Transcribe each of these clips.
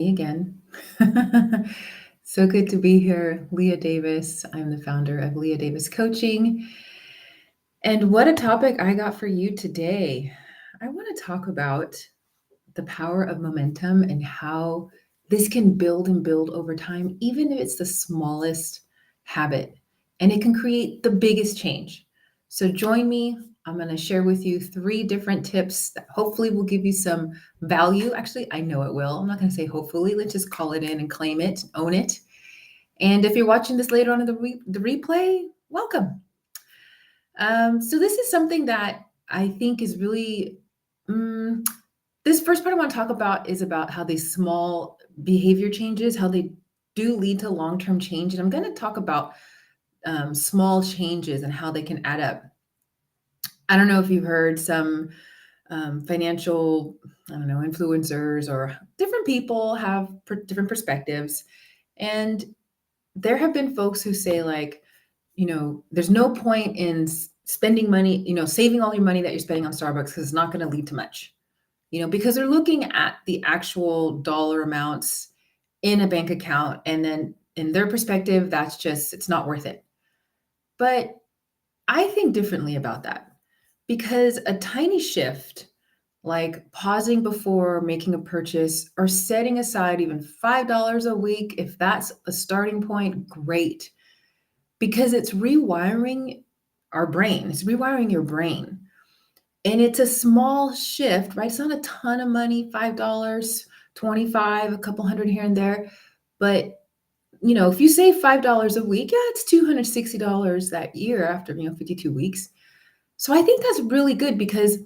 Me again. So good to be here, Leah Davis. I'm the founder of Leah Davis Coaching. And what a topic I got for you today. I want to talk about the power of momentum and how this can build and build over time, even if it's the smallest habit, and it can create the biggest change. So, join me. I'm going to share with you three different tips that hopefully will give you some value. Actually, I know it will. I'm not going to say hopefully. Let's just call it in and claim it, own it. And if you're watching this later on in the replay, welcome. So, this is something that I think is really. mm, this first part I want to talk about is about how these small behavior changes, how they do lead to long-term change. And I'm going to talk about small changes and how they can add up. I don't know if you've heard some financial, I don't know, influencers or different people have different perspectives. And there have been folks who say, like, there's no point in spending money, saving all your money that you're spending on Starbucks because it's not going to lead to much, because they're looking at the actual dollar amounts in a bank account. And then in their perspective, it's not worth it. But I think differently about that because a tiny shift, like pausing before making a purchase or setting aside even $5 a week, if that's a starting point, great. Because it's rewiring our brain, it's rewiring your brain. And it's a small shift, right? It's not a ton of money, $5, 25, a couple hundred here and there. But, if you save $5 a week, yeah, it's $260 that year after, 52 weeks. So I think that's really good because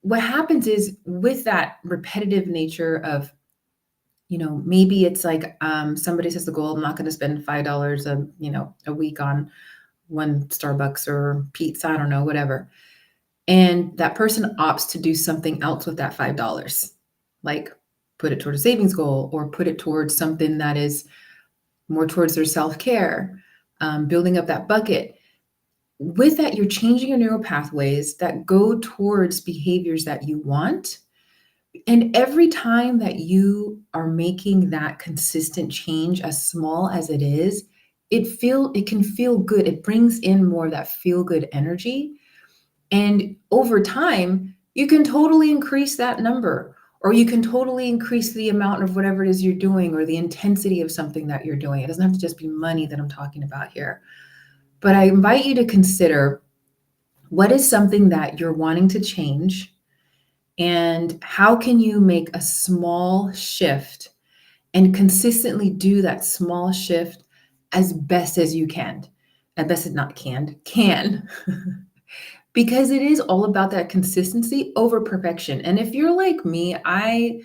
what happens is with that repetitive nature of, maybe it's like somebody says the goal, I'm not going to spend $5 a week on one Starbucks or pizza, I don't know, whatever. And that person opts to do something else with that $5, like put it toward a savings goal or put it towards something that is more towards their self-care, building up that bucket. With that, you're changing your neural pathways that go towards behaviors that you want. And every time that you are making that consistent change, as small as it is, it can feel good. It brings in more of that feel good energy. And over time, you can totally increase that number, or you can totally increase the amount of whatever it is you're doing or the intensity of something that you're doing. It doesn't have to just be money that I'm talking about here. But I invite you to consider what is something that you're wanting to change and how can you make a small shift and consistently do that small shift as best as you can. At best, not can. Because it is all about that consistency over perfection. And if you're like me, I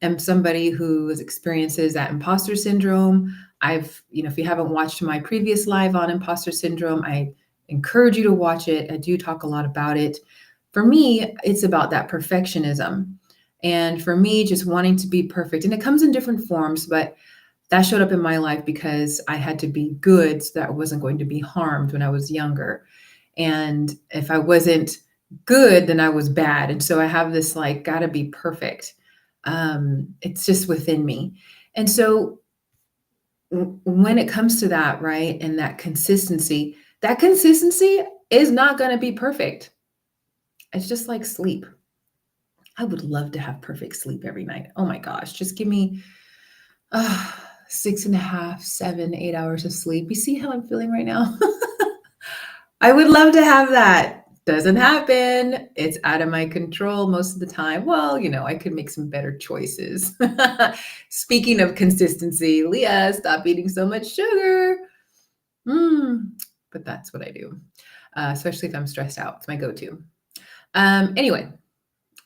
am somebody who experiences that imposter syndrome. If you haven't watched my previous live on imposter syndrome, I encourage you to watch it. I do talk a lot about it. For me, it's about that perfectionism. And for me, just wanting to be perfect. And it comes in different forms, but that showed up in my life because I had to be good so that I wasn't going to be harmed when I was younger. And if I wasn't good, then I was bad. And so I have this like, gotta be perfect. It's just within me. And so when it comes to that, right, and that consistency is not going to be perfect. It's just like sleep. I would love to have perfect sleep every night. Oh my gosh, just give me 6.5, 7, 8 hours of sleep. You see how I'm feeling right now? I would love to have that. Doesn't happen. It's out of my control most of the time. Well, I could make some better choices. Speaking of consistency, Leah, stop eating so much sugar. But that's what I do, especially if I'm stressed out. It's my go-to. Anyway,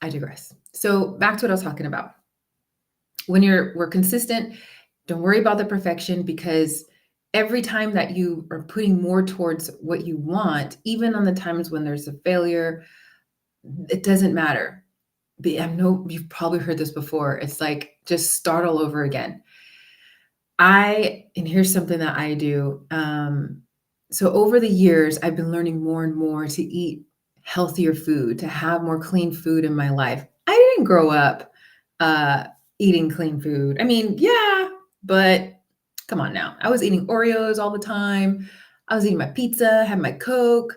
I digress. So back to what I was talking about. When we're consistent, don't worry about the perfection because every time that you are putting more towards what you want, even on the times when there's a failure, it doesn't matter. I know you've probably heard this before. It's like, just start all over again. And here's something that I do. So over the years, I've been learning more and more to eat healthier food, to have more clean food in my life. I didn't grow up eating clean food. I mean, yeah, but come on now. I was eating Oreos all the time. I was eating my pizza, had my Coke.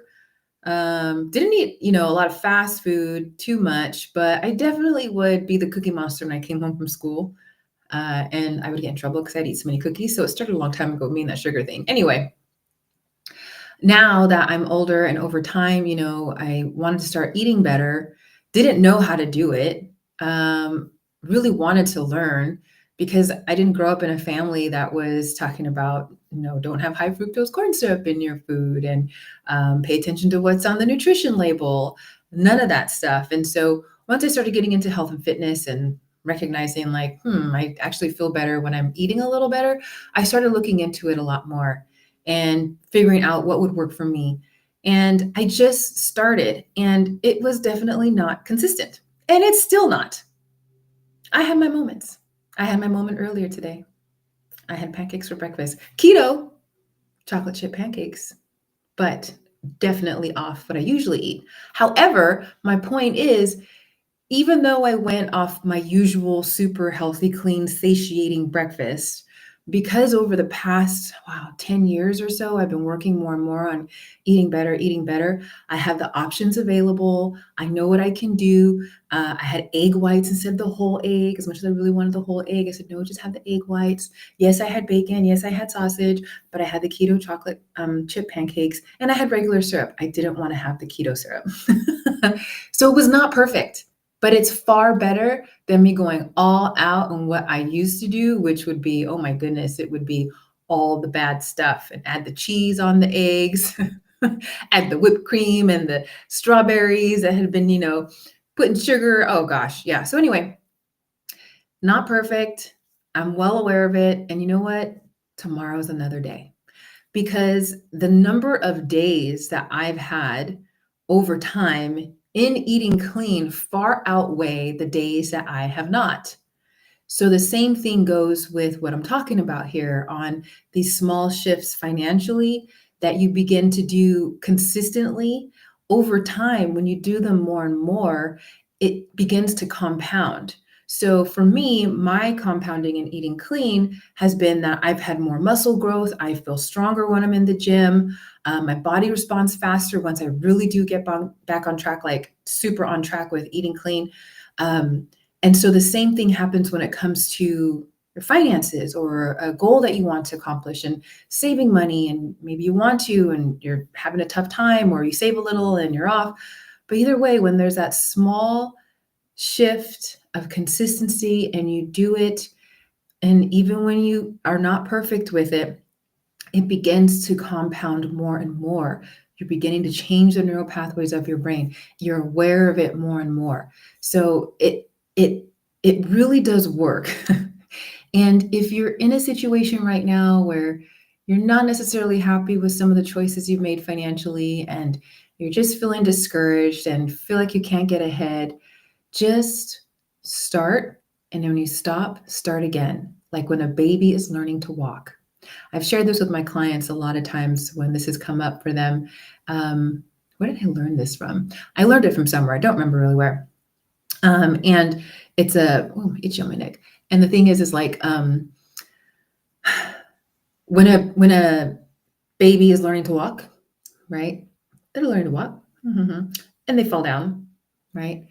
Didn't eat, a lot of fast food too much, but I definitely would be the cookie monster when I came home from school. And I would get in trouble because I'd eat so many cookies. So it started a long time ago, me and that sugar thing. Anyway, now that I'm older and over time, I wanted to start eating better, didn't know how to do it, really wanted to learn because I didn't grow up in a family that was talking about, don't have high fructose corn syrup in your food and pay attention to what's on the nutrition label, none of that stuff. And so once I started getting into health and fitness and recognizing like, I actually feel better when I'm eating a little better, I started looking into it a lot more and figuring out what would work for me. And I just started, and it was definitely not consistent. And it's still not. I had my moments. I had my moment earlier today. I had pancakes for breakfast. Keto, chocolate chip pancakes, but definitely off what I usually eat. However, my point is, even though I went off my usual super healthy, clean, satiating breakfast, because over the past, 10 years or so, I've been working more and more on eating better. I have the options available. I know what I can do. I had egg whites instead of the whole egg. As much as I really wanted the whole egg, I said, no, just have the egg whites. Yes, I had bacon. Yes, I had sausage, but I had the keto chocolate chip pancakes and I had regular syrup. I didn't want to have the keto syrup. So it was not perfect. But it's far better than me going all out on what I used to do, which would be, oh my goodness, it would be all the bad stuff and add the cheese on the eggs, add the whipped cream and the strawberries that had been, put in sugar. Oh gosh. Yeah. So anyway, not perfect. I'm well aware of it. And you know what? Tomorrow's another day because the number of days that I've had over time in eating clean far outweigh the days that I have not. So the same thing goes with what I'm talking about here on these small shifts financially that you begin to do consistently over time. When you do them more and more, it begins to compound. So for me, my compounding and eating clean has been that I've had more muscle growth. I feel stronger when I'm in the gym. My body responds faster once I really do get back on track, like super on track with eating clean. And so the same thing happens when it comes to your finances or a goal that you want to accomplish and saving money. And maybe you want to, and you're having a tough time, or you save a little and you're off. But either way, when there's that small shift of consistency and you do it, and even when you are not perfect with it, it begins to compound more and more. You're beginning to change the neural pathways of your brain. You're aware of it more and more. So it really does work. And if you're in a situation right now where you're not necessarily happy with some of the choices you've made financially and you're just feeling discouraged and feel like you can't get ahead, just start. And when you stop, start again. Like when a baby is learning to walk. I've shared this with my clients a lot of times when this has come up for them. Where did I learn this from? I learned it from somewhere. I don't remember really where. And it's itchy on my neck. And the thing is like when a baby is learning to walk, right? They're learning to walk, and they fall down, right?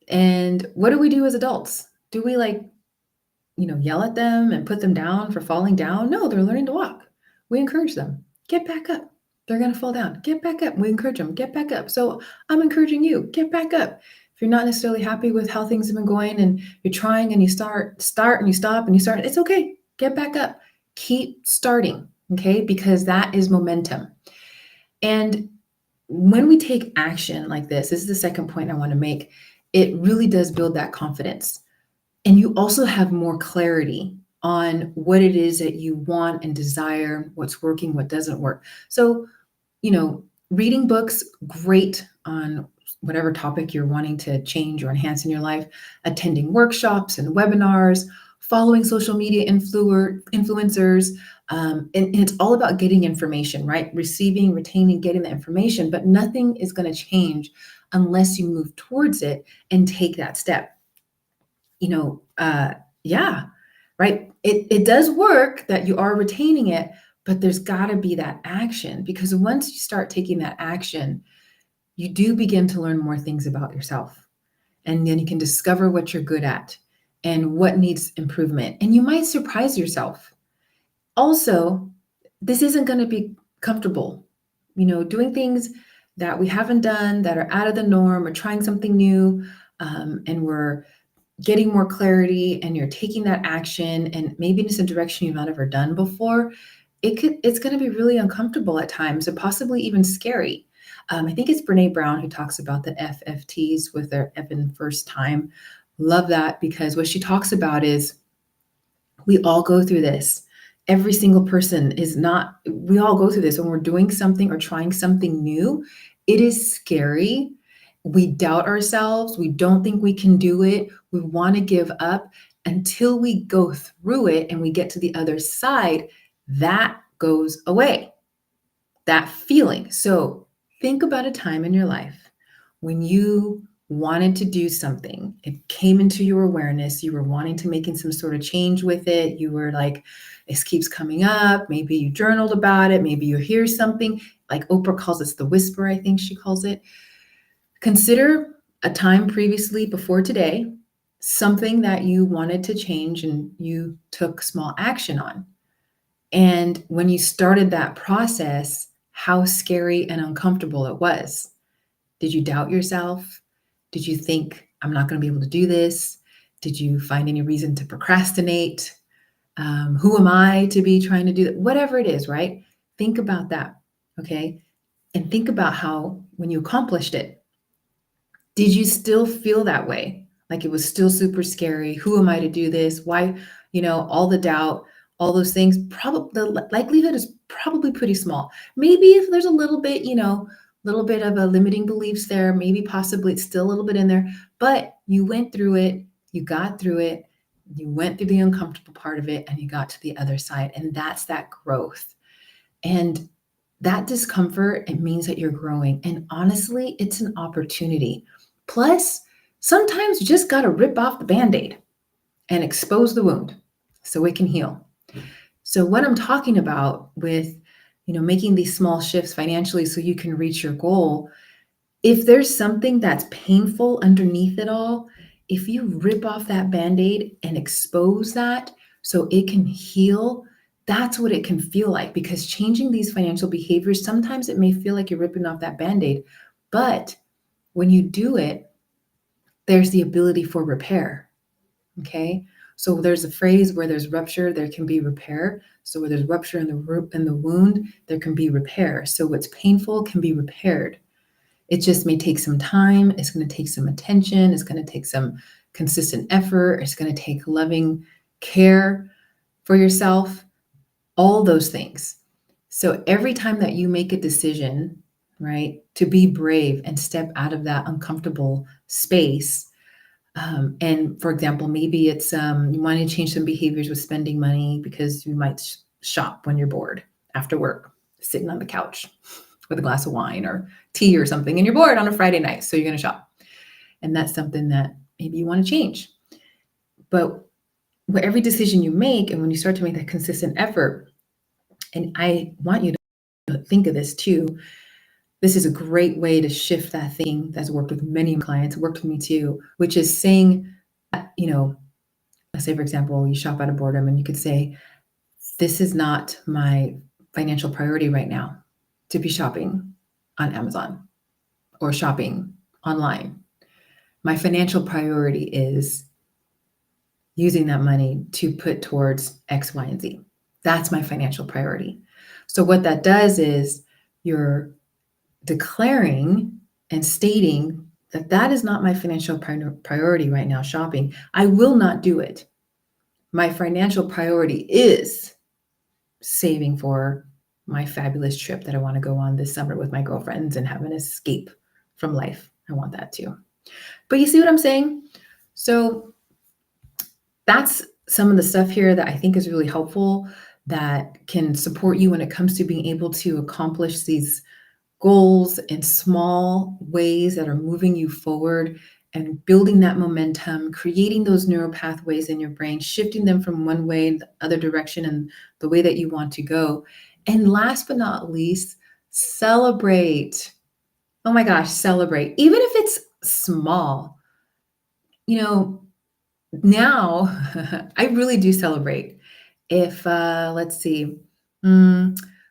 And what do we do as adults? Do we yell at them and put them down for falling down? No, they're learning to walk. We encourage them. Get back up. They're going to fall down. Get back up. We encourage them. Get back up. So I'm encouraging you. Get back up. If you're not necessarily happy with how things have been going and you're trying and you start and you stop and you start, it's okay. Get back up. Keep starting, okay? Because that is momentum. And when we take action like this is the second point I want to make. It really does build that confidence. And you also have more clarity on what it is that you want and desire, what's working, what doesn't work. So, reading books, great on whatever topic you're wanting to change or enhance in your life, attending workshops and webinars, following social media influencers. And it's all about getting information, right? Receiving, retaining, getting the information, but nothing is going to change unless you move towards it and take that step. you know, yeah, right. It does work that you are retaining it, but there's got to be that action because once you start taking that action, you do begin to learn more things about yourself. And then you can discover what you're good at and what needs improvement. And you might surprise yourself. Also, this isn't going to be comfortable. Doing things that we haven't done that are out of the norm or trying something new, and we're getting more clarity and you're taking that action and maybe it's a direction you've not ever done before, it's going to be really uncomfortable at times and possibly even scary. I think it's Brene Brown who talks about the FFTs with their Evan first time. Love that because what she talks about is we all go through this. Every single person is not, we all go through this when we're doing something or trying something new. It is scary. We doubt ourselves. We don't think we can do it. We want to give up until we go through it and we get to the other side. That goes away, that feeling. So think about a time in your life when you wanted to do something. It came into your awareness. You were wanting to making some sort of change with it. You were like, this keeps coming up. Maybe you journaled about it. Maybe you hear something like Oprah calls it the whisper, I think she calls it. Consider a time previously before today, something that you wanted to change and you took small action on. And when you started that process, how scary and uncomfortable it was. Did you doubt yourself? Did you think, I'm not going to be able to do this? Did you find any reason to procrastinate? Who am I to be trying to do that? Whatever it is, right? Think about that, okay? And think about how, when you accomplished it, did you still feel that way? Like it was still super scary. Who am I to do this? Why, all the doubt, all those things, probably the likelihood is probably pretty small. Maybe if there's a little bit of a limiting beliefs there, maybe possibly it's still a little bit in there, but you went through it, you got through it, you went through the uncomfortable part of it, and you got to the other side. And that's that growth. And that discomfort, it means that you're growing. And honestly, it's an opportunity. Plus, sometimes you just got to rip off the band-aid and expose the wound so it can heal. So what I'm talking about with, making these small shifts financially so you can reach your goal, if there's something that's painful underneath it all, if you rip off that band-aid and expose that so it can heal, that's what it can feel like. Because changing these financial behaviors, sometimes it may feel like you're ripping off that band-aid, but when you do it, there's the ability for repair. Okay. So there's a phrase where there's rupture, there can be repair. So where there's rupture in the wound, there can be repair. So what's painful can be repaired. It just may take some time. It's going to take some attention. It's going to take some consistent effort. It's going to take loving care for yourself, all those things. So every time that you make a decision, right, to be brave and step out of that uncomfortable space, and for example, maybe it's you want to change some behaviors with spending money because you might shop when you're bored after work, sitting on the couch with a glass of wine or tea or something, and you're bored on a Friday night, so you're going to shop. And that's something that maybe you want to change. But every decision you make, and when you start to make that consistent effort, and I want you to think of this too, this is a great way to shift that thing that's worked with many clients, worked with me too, which is saying, let's say, for example, you shop out of boredom and you could say, this is not my financial priority right now to be shopping on Amazon or shopping online. My financial priority is using that money to put towards X, Y, and Z. That's my financial priority. So what that does is you're declaring and stating that that is not my financial priority right now, shopping. I will not do it. My financial priority is saving for my fabulous trip that I want to go on this summer with my girlfriends and have an escape from life. I want that too. But you see what I'm saying? So that's some of the stuff here that I think is really helpful, that can support you when it comes to being able to accomplish these goals in small ways that are moving you forward and building that momentum, creating those neural pathways in your brain, shifting them from one way in the other direction and the way that you want to go. And last but not least, celebrate. Oh my gosh, celebrate. Even if it's small, you know, now I really do celebrate. If mm,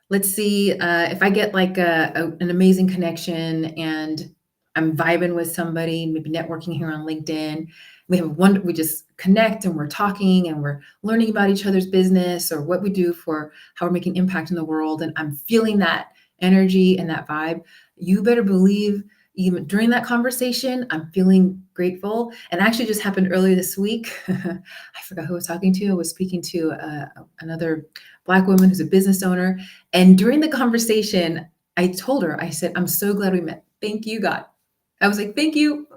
let's see, if I get like an amazing connection and I'm vibing with somebody, maybe networking here on LinkedIn. We just connect and we're talking and we're learning about each other's business or what we do for how we're making impact in the world. And I'm feeling that energy and that vibe. You better believe even during that conversation, I'm feeling grateful. And actually just happened earlier this week. I forgot who I was talking to. I was speaking to another Black woman who's a business owner. And during the conversation, I told her, I said, I'm so glad we met. Thank you, God. I was like, thank you.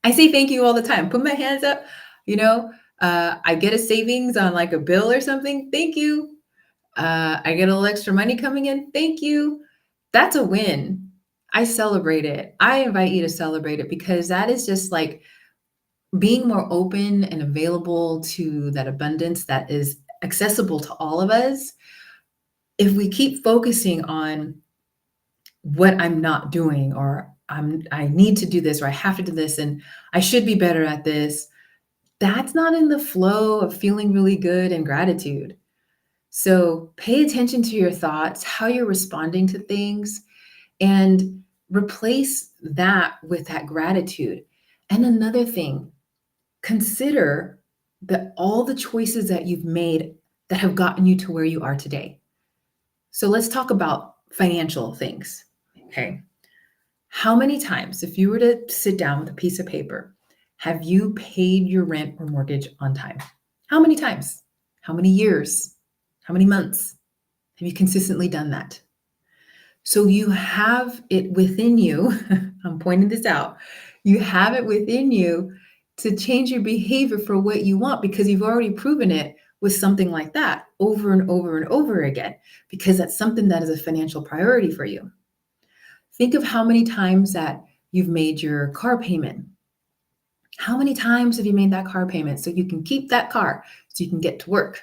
I say thank you all the time. Put my hands up, you know, I get a savings on like a bill or something. Thank you. I get a little extra money coming in. Thank you. That's a win. I celebrate it. I invite you to celebrate it because that is just like being more open and available to that abundance that is accessible to all of us. If we keep focusing on what I'm not doing, or I need to do this, or I have to do this, and I should be better at this, that's not in the flow of feeling really good and gratitude. So pay attention to your thoughts, how you're responding to things, and replace that with that gratitude. And another thing, consider that all the choices that you've made that have gotten you to where you are today. So let's talk about financial things. Okay. How many times, if you were to sit down with a piece of paper, have you paid your rent or mortgage on time? How many times? How many years? How many months have you consistently done that? So you have it within you. I'm pointing this out. You have it within you to change your behavior for what you want because you've already proven it with something like that over and over and over again, because that's something that is a financial priority for you. Think of how many times that you've made your car payment. How many times have you made that car payment so you can keep that car so you can get to work?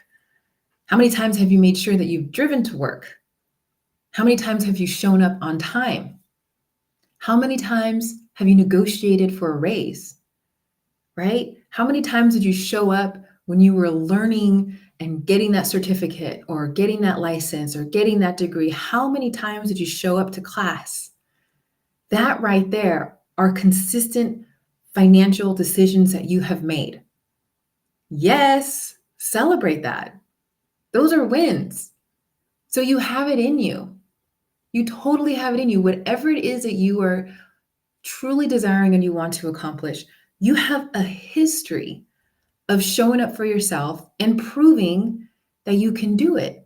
How many times have you made sure that you've driven to work? How many times have you shown up on time? How many times have you negotiated for a raise? Right? How many times did you show up when you were learning and getting that certificate or getting that license or getting that degree? How many times did you show up to class? That right there are consistent financial decisions that you have made. Yes, celebrate that. Those are wins. So you have it in you. You totally have it in you. Whatever it is that you are truly desiring and you want to accomplish, you have a history of showing up for yourself and proving that you can do it.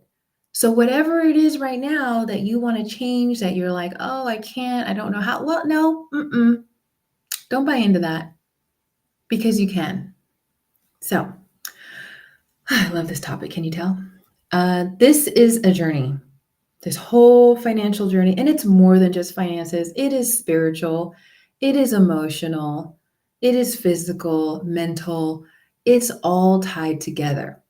So whatever it is right now that you want to change, that you're like, oh, I can't, I don't know how. Well, no, don't buy into that because you can. So I love this topic. Can you tell? This is a journey, this whole financial journey. And it's more than just finances. It is spiritual. It is emotional. It is physical, mental. It's all tied together.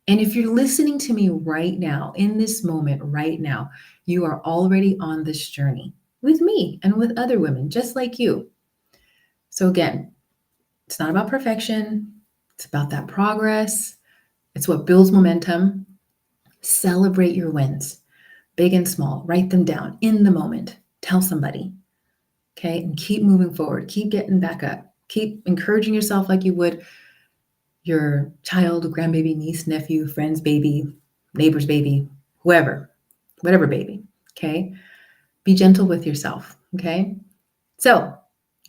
And if you're listening to me right now, in this moment, right now, you are already on this journey with me and with other women just like you. So again, it's not about perfection. It's about that progress. It's what builds momentum. Celebrate your wins, big and small. Write them down in the moment. Tell somebody, okay? And keep moving forward. Keep getting back up. Keep encouraging yourself like you would your child, grandbaby, niece, nephew, friend's baby, neighbor's baby, whoever, whatever baby, okay? Be gentle with yourself, okay? So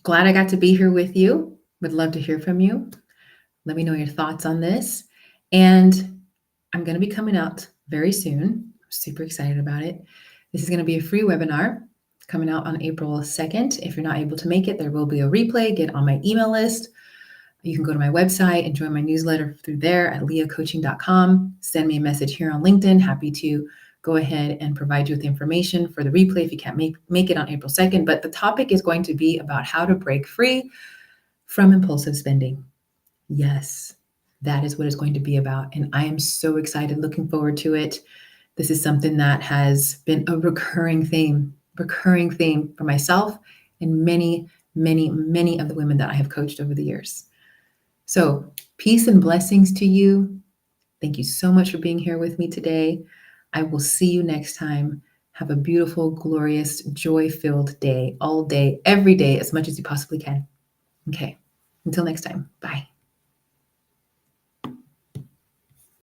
glad I got to be here with you. Would love to hear from you. Let me know your thoughts on this. And I'm going to be coming out very soon. I'm super excited about it. This is going to be a free webinar coming out on April 2nd. If you're not able to make it, there will be a replay. Get on my email list. You can go to my website and join my newsletter through there at leahcoaching.com. Send me a message here on LinkedIn. Happy to go ahead and provide you with information for the replay if you can't make it on April 2nd. But the topic is going to be about how to break free from impulsive spending. Yes, that is what it's going to be about. And I am so excited, looking forward to it. This is something that has been a recurring theme for myself and many, many, many of the women that I have coached over the years. So, peace and blessings to you. Thank you so much for being here with me today. I will see you next time. Have a beautiful, glorious, joy-filled day, all day, every day, as much as you possibly can. Okay, until next time, bye.